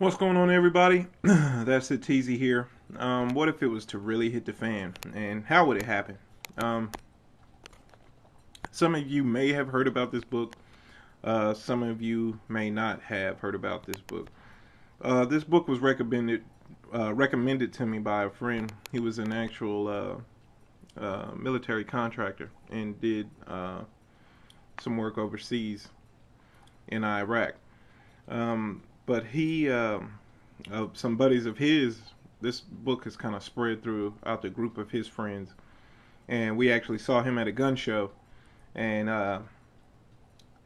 What's going on, everybody? That's it, Teasy here. What if it was to really hit the fan, and how would it happen? Um, some of you may have heard about this book. Some of you may not have heard about this book. This book was recommended to me by a friend. He was an actual military contractor and did some work overseas in Iraq. But some buddies of his, this book has kind of spread throughout the group of his friends, and we actually saw him at a gun show, and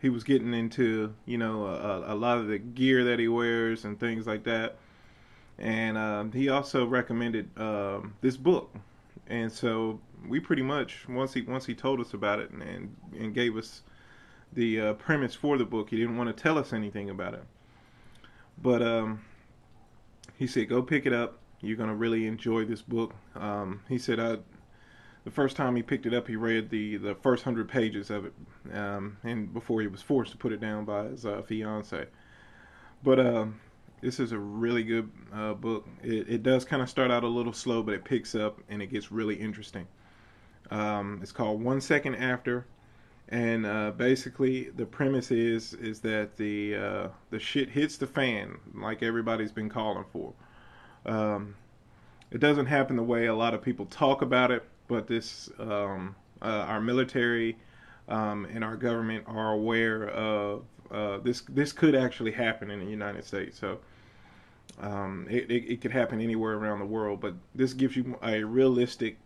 he was getting into a lot of the gear that he wears and things like that, and he also recommended this book, and so we pretty much once he told us about it and gave us the premise for the book. He didn't want to tell us anything about it, but he said, "Go pick it up. You're gonna really enjoy this book." He said, the first time he picked it up, he read the first 100 pages of it, and before he was forced to put it down by his fiance. But this is a really good book. It does kind of start out a little slow, but it picks up and it gets really interesting. It's called 1 Second After, and basically the premise is that the shit hits the fan like everybody's been calling for. Um, it doesn't happen the way a lot of people talk about it, but our military and our government are aware of this. This could actually happen in the United States, so it could happen anywhere around the world. But this gives you a realistic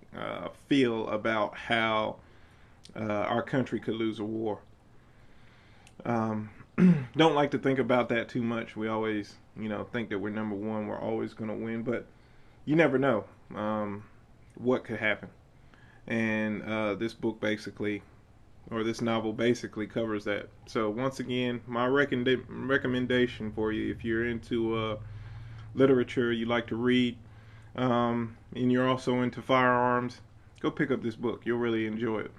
feel about how our country could lose a war. Um, don't like to think about that too much. We always, think that we're number one. We're always going to win, but you never know what could happen. And this book basically, or this novel basically covers that. So once again, my recommendation for you, if you're into literature, you like to read, and you're also into firearms, go pick up this book. You'll really enjoy it.